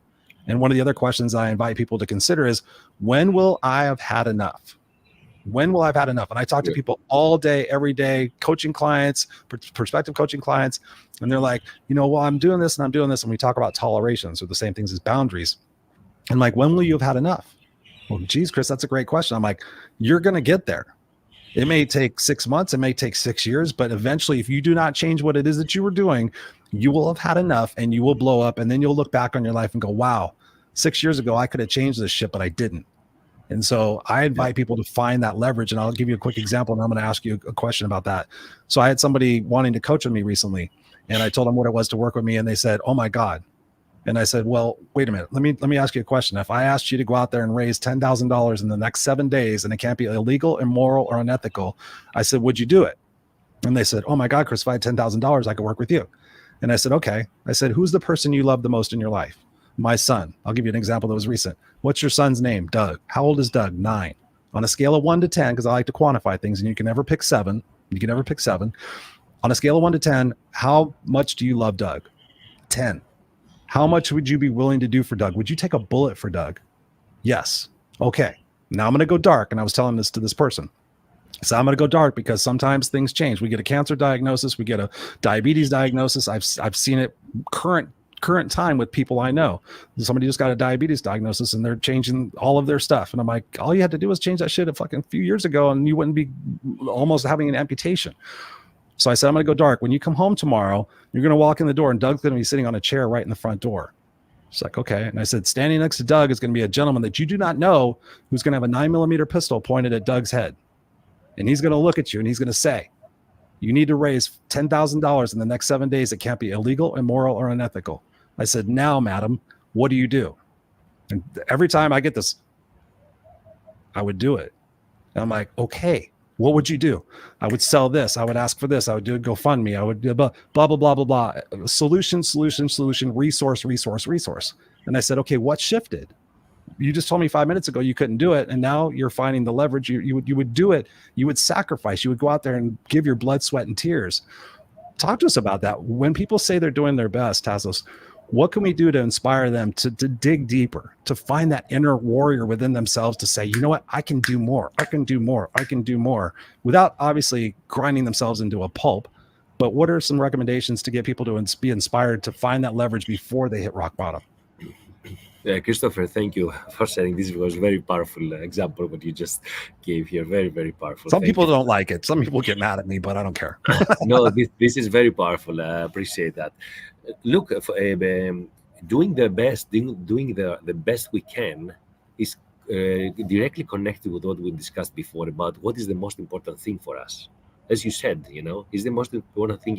And one of the other questions I invite people to consider is, when will I have had enough? When will I have had enough? And I talk to people all day, every day, coaching clients, prospective coaching clients, and they're like, well, I'm doing this and I'm doing this. And we talk about tolerations or the same things as boundaries. And like, when will you have had enough? Well, geez, Chris, that's a great question. I'm like, you're going to get there. It may take 6 months. It may take 6 years, but eventually, if you do not change what it is that you were doing, you will have had enough and you will blow up. And then you'll look back on your life and go, wow, 6 years ago, I could have changed this shit, but I didn't. And so I invite people to find that leverage. And I'll give you a quick example, and I'm going to ask you a question about that. So I had somebody wanting to coach with me recently, and I told them what it was to work with me, and they said, oh my God. And I said, well, wait a minute. Let me ask you a question. If I asked you to go out there and raise $10,000 in the next 7 days, and it can't be illegal, immoral, or unethical, I said, would you do it? And they said, oh my God, Chris, if I had $10,000, I could work with you. And I said, okay. I said, who's the person you love the most in your life? My son. I'll give you an example that was recent. What's your son's name? Doug. How old is Doug? 9. On a scale of 1 to 10, because I like to quantify things, and you can never pick 7. You can never pick 7. On a scale of 1 to 10, how much do you love Doug? 10. How much would you be willing to do for Doug? Would you take a bullet for Doug? Yes. Okay. Now I'm going to go dark. And I was telling this to this person. So I'm going to go dark because sometimes things change. We get a cancer diagnosis. We get a diabetes diagnosis. I've seen it current time with people I know. Somebody just got a diabetes diagnosis and they're changing all of their stuff. And I'm like, all you had to do was change that shit a fucking few years ago and you wouldn't be almost having an amputation. So I said, I'm going to go dark. When you come home tomorrow, you're going to walk in the door and Doug's going to be sitting on a chair right in the front door. She's like, okay. And I said, standing next to Doug is going to be a gentleman that you do not know who's going to have a 9mm pistol pointed at Doug's head. And he's going to look at you and he's going to say, you need to raise $10,000 in the next 7 days. It can't be illegal, immoral, or unethical. I said, now, madam, what do you do? And every time I get this, I would do it. And I'm like, okay, what would you do? I would sell this. I would ask for this. I would do a GoFundMe. I would do blah, blah, blah, blah, blah. Solution, resource. And I said, okay, what shifted? You just told me 5 minutes ago you couldn't do it. And now you're finding the leverage. You would do it. You would sacrifice. You would go out there and give your blood, sweat, and tears. Talk to us about that. When people say they're doing their best, Tassos, what can we do to inspire them to dig deeper, to find that inner warrior within themselves to say, you know what, I can do more. I can do more. I can do more, without obviously grinding themselves into a pulp. But what are some recommendations to get people to be inspired to find that leverage before they hit rock bottom? Christopher, thank you for sharing. This was a very powerful example what you just gave here. Very, very powerful. Some people don't like it. Some people get mad at me, but I don't care. No, this is very powerful. I appreciate that. Look, doing the best, doing the best we can is directly connected with what we discussed before about what is the most important thing for us. As you said, is the most important thing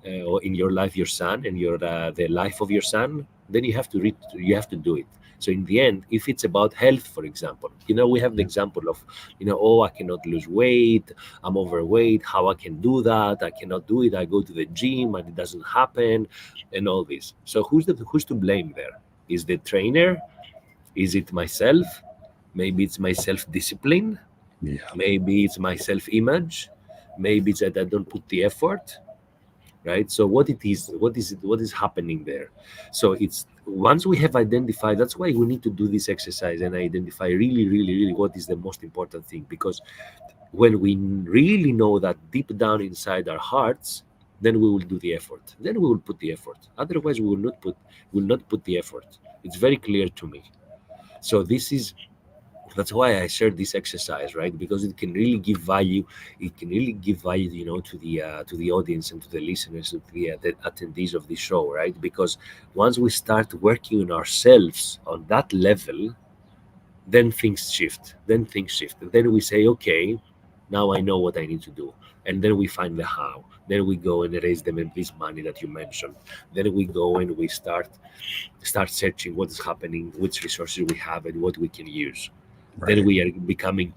in your life your son and the life of your son. Then you have to do it. So in the end, if it's about health, for example, we have the example of, oh, I cannot lose weight, I'm overweight, how I can do that, I cannot do it, I go to the gym and it doesn't happen, and all this. So who's to blame there? Is the trainer? Is it myself? Maybe it's my self-discipline. Yeah. Maybe it's my self-image. Maybe it's that I don't put the effort, right? So what it is, what is happening there? So it's once we have identified, that's why we need to do this exercise and identify really what is the most important thing. Because when we really know that deep down inside our hearts, then we will do the effort, then we will put the effort. Otherwise we will not put the effort. It's very clear to me. So this is, that's why I shared this exercise, right? Because it can really give value. It can really give value, to the audience and to the listeners, to the attendees of this show, right? Because once we start working on ourselves on that level, then things shift. And then we say, okay, now I know what I need to do. And then we find the how. Then we go and raise them in this money that you mentioned. Then we go and we start searching what is happening, which resources we have, and what we can use. Then Right. we are becoming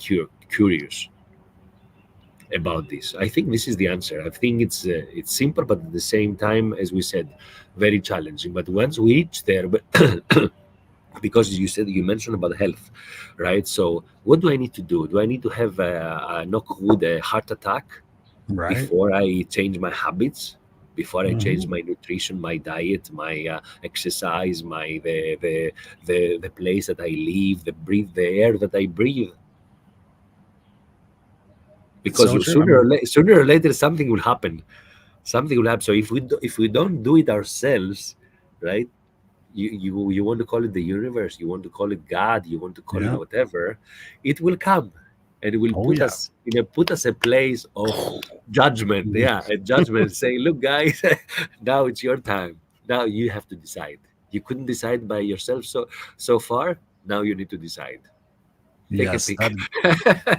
curious about this. I think this is the answer. I think it's simple, but at the same time, as we said, very challenging. But once we reach there, but because you mentioned about health, right? So what do I need to do? Do I need to have a knock wood, a heart attack Right. before I change my habits? Before I change Mhm. my nutrition, my diet, my exercise, my the place that I live, the air that I breathe? It's Because so true. I sooner mean, sooner or later something will happen. Something will happen. So if we don't do it ourselves, right? You want to call it the universe, you want to call it God, you want to call it yeah. whatever, it will come, and it will Oh yeah. put us a place of judgment. Yeah, a judgment saying, look, guys, now it's your time. Now you have to decide. You couldn't decide by yourself so far. Now you need to decide. Take a Yes, pick.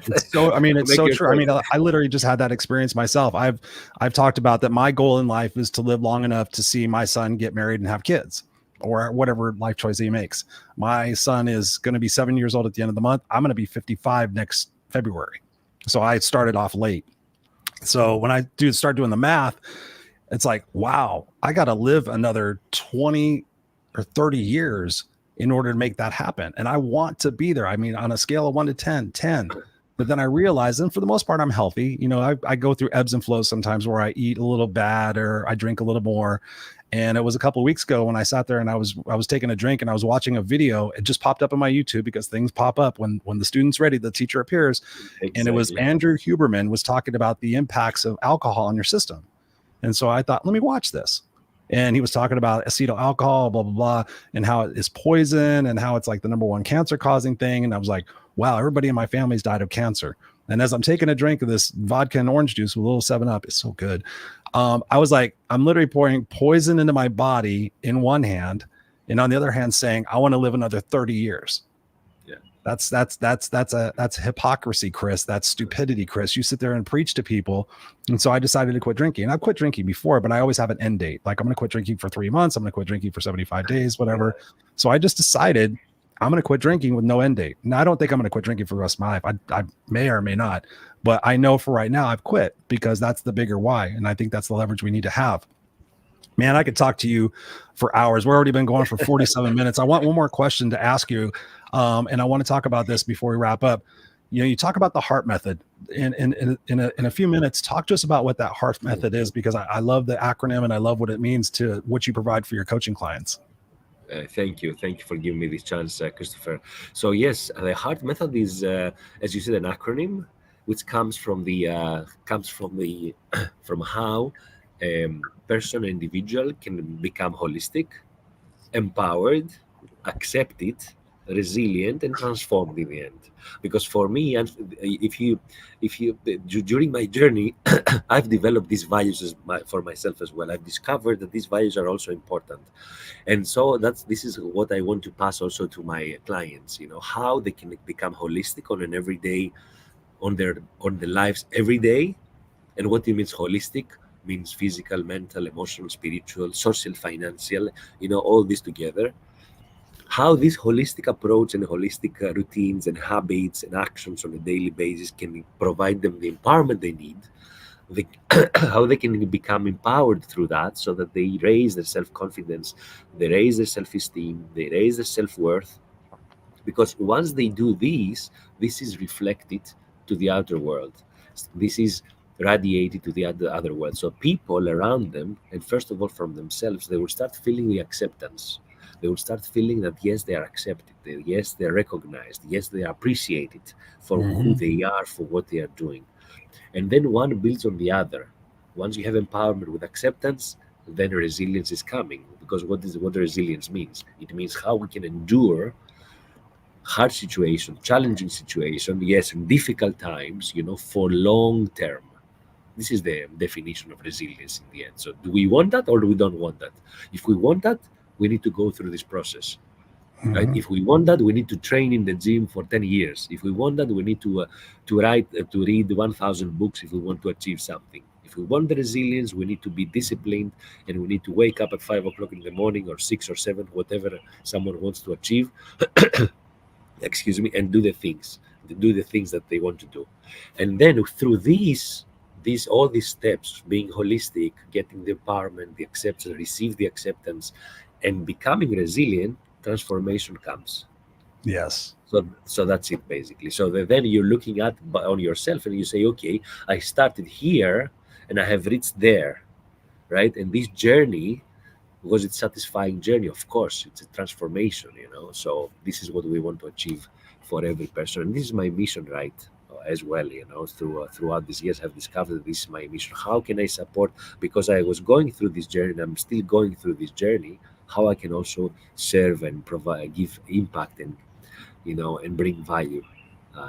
it's so, I mean, it's Make so your true. I choice. mean, I literally just had that experience myself. I've talked about that my goal in life is to live long enough to see my son get married and have kids or whatever life choice he makes. My son is going to be 7 years old at the end of the month. I'm going to be 55 next February. So I started off late. So when I start doing the math, it's like, wow, I got to live another 20 or 30 years in order to make that happen. And I want to be there. I mean, on a scale of 1 to 10, 10. But then I realize, and for the most part, I'm healthy. I go through ebbs and flows sometimes where I eat a little bad or I drink a little more. And it was a couple of weeks ago when I sat there and I was taking a drink and I was watching a video. It just popped up on my YouTube because things pop up when the student's ready, the teacher appears. And it was Exactly. Andrew Huberman was talking about the impacts of alcohol on your system. And so I thought, let me watch this. And he was talking about acetyl alcohol, blah, blah, blah, and how it is poison and how it's like the number one cancer causing thing. And I was like, wow, everybody in my family's died of cancer. And as I'm taking a drink of this vodka and orange juice with a little 7-Up, it's so good. I was like, I'm literally pouring poison into my body in one hand. And on the other hand, saying, I want to live another 30 years. Yeah. That's hypocrisy, Chris. That's stupidity, Chris. You sit there and preach to people. And so I decided to quit drinking. And I've quit drinking before, but I always have an end date. Like I'm going to quit drinking for 3 months. I'm going to quit drinking for 75 days, whatever. So I just decided I'm going to quit drinking with no end date. Now, I don't think I'm going to quit drinking for the rest of my life. I may or may not, but I know for right now I've quit because that's the bigger why. And I think that's the leverage we need to have. Man, I could talk to you for hours. We're already been going for 47 minutes. I want one more question to ask you. And I want to talk about this before we wrap up. You talk about the HEART method in a few minutes. Talk to us about what that HEART method is, because I love the acronym and I love what it means to what you provide for your coaching clients. Thank you for giving me this chance, Christopher. So yes, the H.E.A.R.T method is, as you said, an acronym which comes from the from how person, individual can become holistic, empowered, accepted, resilient, and transformed in the end. Because for me, and if you during my journey, I've developed these values for myself as well. I've discovered that these values are also important, and so this is what I want to pass also to my clients. How they can become holistic on an everyday, on their lives every day. And what it means holistic means physical, mental, emotional, spiritual, social, financial, all this together. How this holistic approach and holistic routines and habits and actions on a daily basis can provide them the empowerment they need, the, how they can become empowered through that, so that they raise their self-confidence, they raise their self-esteem, they raise their self-worth. Because once they do this is reflected to the outer world. This is radiate it to the other world. So people around them, and first of all from themselves, they will start feeling the acceptance. They will start feeling that yes, they are accepted, yes, they are recognized, yes, they are appreciated for who Mhm. they are, for what they are doing. And then one builds on the other. Once you have empowerment with acceptance, then resilience is coming. Because what resilience means? It means how we can endure hard situation, challenging situation, yes, in difficult times, for long term. This is the definition of resilience in the end. So do we want that or do we don't want that? If we want that, we need to go through this process. Right? Mhm. If we want that, we need to train in the gym for 10 years. If we want that, we need to read 1,000 books if we want to achieve something. If we want the resilience, we need to be disciplined, and we need to wake up at 5 o'clock in the morning or 6 or 7, whatever someone wants to achieve, excuse me, and do the things that they want to do. And then through these all these steps, being holistic, getting the empowerment, the acceptance, receive the acceptance, and becoming resilient, transformation comes. Yes. So that's it basically. So then you're looking at on yourself and you say, okay, I started here and I have reached there, right? And this journey, because it's satisfying journey, of course, it's a transformation, so this is what we want to achieve for every person, and this is my mission, right? As well, throughout these years, I've discovered that this is my mission. How can I support, because I was going through this journey and I'm still going through this journey, how I can also serve and provide, give impact, and bring value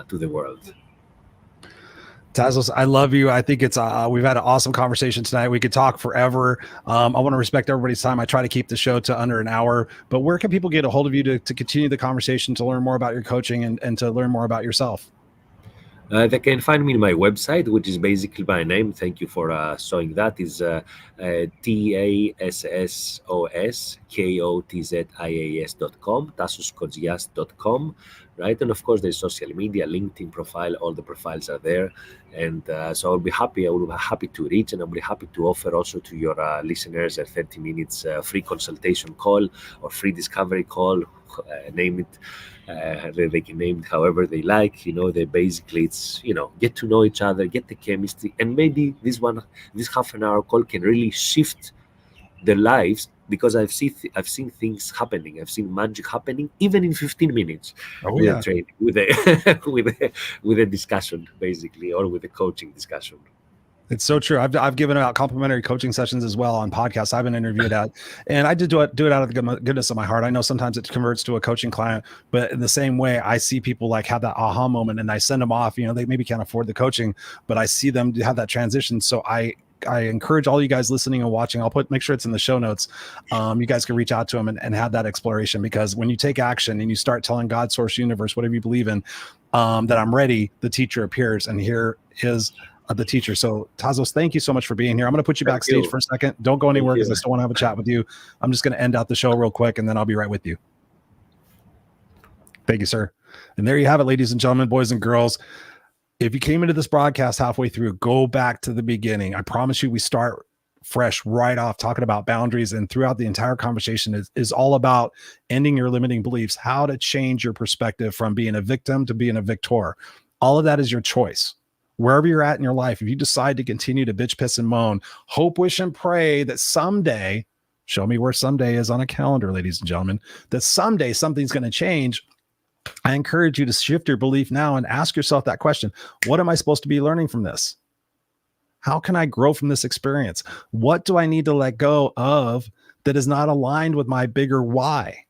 to the world. Tassos, I love you. I think it's we've had an awesome conversation tonight. We could talk forever. I want to respect everybody's time. I try to keep the show to under an hour, but where can people get a hold of you to continue the conversation, to learn more about your coaching and to learn more about yourself? They can find me in my website, which is basically my name. Thank you for showing that. Is TASSOSKOTZIAS.com, TassosKotzias.com, right? And of course, there's social media, LinkedIn profile. All the profiles are there, and so I'll be happy. I will be happy to reach, and I'll be happy to offer also to your listeners a 30 minutes free consultation call or free discovery call. Name it. They can name it however they like. They basically, it's, get to know each other, get the chemistry, and maybe this half an hour call can really shift their lives, because I've seen things happening. I've seen magic happening even in 15 minutes Oh with a yeah. training, with a with a discussion, basically, or with a coaching discussion. It's so true. I've given out complimentary coaching sessions as well on podcasts I've been interviewed at, and I did do it out of the goodness of my heart. I know sometimes it converts to a coaching client, but in the same way, I see people like have that aha moment, and I send them off. They maybe can't afford the coaching, but I see them have that transition. So I encourage all you guys listening and watching. I'll make sure it's in the show notes. You guys can reach out to them and have that exploration, because when you take action and you start telling God, source, universe, whatever you believe in, that I'm ready, the teacher appears, and here is the teacher. So Tassos, thank you so much for being here. I'm going to put you Thank backstage you. for a second. Don't go Thank anywhere, because you. I still want to have a chat with you. I'm just going to end out the show real quick, and then I'll be right with you. Thank you, sir. And there you have it, ladies and gentlemen, boys and girls. If you came into this broadcast halfway through, go back to the beginning. I promise you, we start fresh right off talking about boundaries, and throughout the entire conversation is all about ending your limiting beliefs, how to change your perspective from being a victim to being a victor. All of that is your choice. Wherever you're at in your life, if you decide to continue to bitch, piss, and moan, hope, wish, and pray that someday, show me where someday is on a calendar, ladies and gentlemen, that someday something's going to change. I encourage you to shift your belief now and ask yourself that question. What am I supposed to be learning from this? How can I grow from this experience? What do I need to let go of that is not aligned with my bigger why?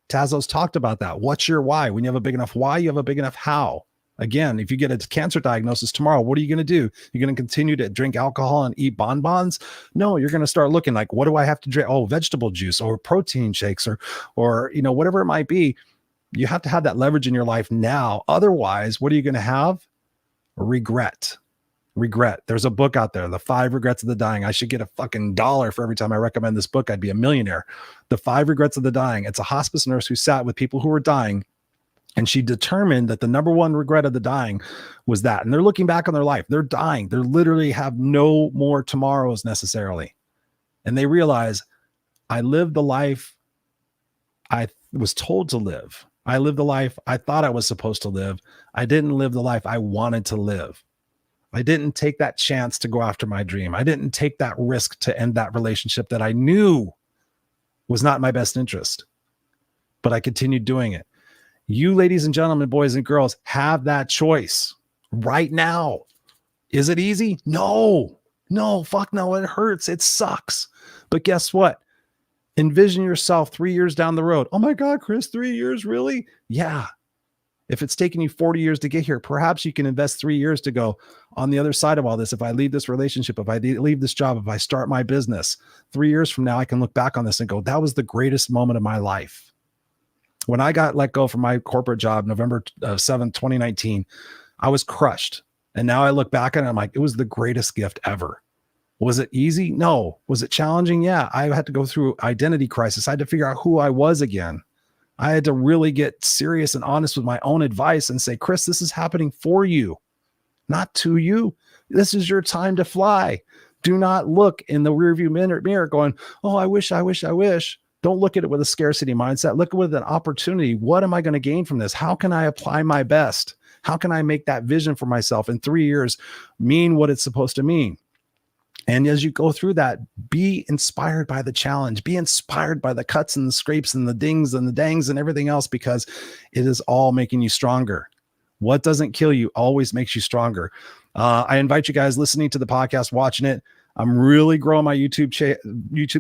Tassos talked about that. What's your why? When you have a big enough why, you have a big enough how. Again, if you get a cancer diagnosis tomorrow, what are you going to do? You're going to continue to drink alcohol and eat bonbons? No, you're going to start looking like, what do I have to drink? Oh, vegetable juice or protein shakes or whatever it might be. You have to have that leverage in your life now. Otherwise, what are you going to have? Regret. There's a book out there, The 5 Regrets of the Dying. I should get a fucking dollar for every time I recommend this book. I'd be a millionaire. The 5 Regrets of the Dying. It's a hospice nurse who sat with people who were dying, and she determined that the number one regret of the dying was that. And they're looking back on their life. They're dying. They literally have no more tomorrows necessarily. And they realize, I lived the life I was told to live. I lived the life I thought I was supposed to live. I didn't live the life I wanted to live. I didn't take that chance to go after my dream. I didn't take that risk to end that relationship that I knew was not in my best interest, but I continued doing it. You, ladies and gentlemen, boys and girls, have that choice right now. Is it easy? No, fuck no. It hurts. It sucks. But guess what? Envision yourself 3 years down the road. Oh my God, Chris, 3 years, really? Yeah. If it's taken you 40 years to get here, perhaps you can invest 3 years to go on the other side of all this. If I leave this relationship, if I leave this job, if I start my business, 3 years from now, I can look back on this and go, that was the greatest moment of my life. When I got let go from my corporate job, November 7th, 2019, I was crushed. And now I look back and I'm like, it was the greatest gift ever. Was it easy? No. Was it challenging? Yeah. I had to go through identity crisis. I had to figure out who I was again. I had to really get serious and honest with my own advice and say, Chris, this is happening for you, not to you. This is your time to fly. Do not look in the rearview mirror going, oh, I wish. Don't look at it with a scarcity mindset. Look at it with an opportunity. What am I going to gain from this? How can I apply my best? How can I make that vision for myself in 3 years mean what it's supposed to mean? And as you go through that, be inspired by the challenge, be inspired by the cuts and the scrapes and the dings and the dangs and everything else, because it is all making you stronger. What doesn't kill you always makes you stronger. I invite you guys listening to the podcast, watching it. I'm really growing my YouTube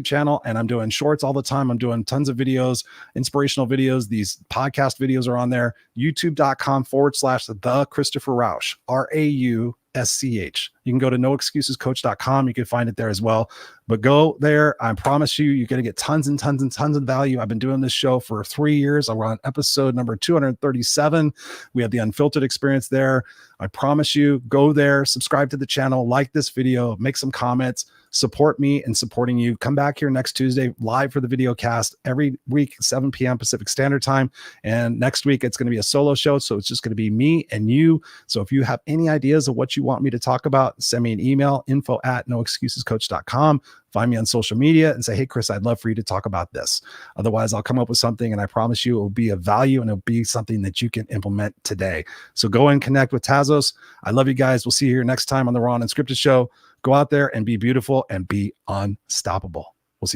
channel, and I'm doing shorts all the time. I'm doing tons of videos, inspirational videos. These podcast videos are on there. YouTube.com/the Christopher Rausch, RAUSCH. You can go to noexcusescoach.com. You can find it there as well. But go there. I promise you're going to get tons and tons and tons of value. I've been doing this show for 3 years. We're on episode number 237. We have the unfiltered experience there. I promise you, go there, subscribe to the channel, like this video, make some comments, support me in supporting you. Come back here next Tuesday live for the video cast every week, 7 p.m. Pacific Standard Time. And next week, it's going to be a solo show. So it's just going to be me and you. So if you have any ideas of what you want me to talk about, send me an email, info@noexcusescoach.com. Find me on social media and say, hey, Chris, I'd love for you to talk about this. Otherwise, I'll come up with something, and I promise you it will be of value and it'll be something that you can implement today. So go and connect with Tassos. I love you guys. We'll see you here next time on the Raw and Unscripted Show. Go out there and be beautiful and be unstoppable.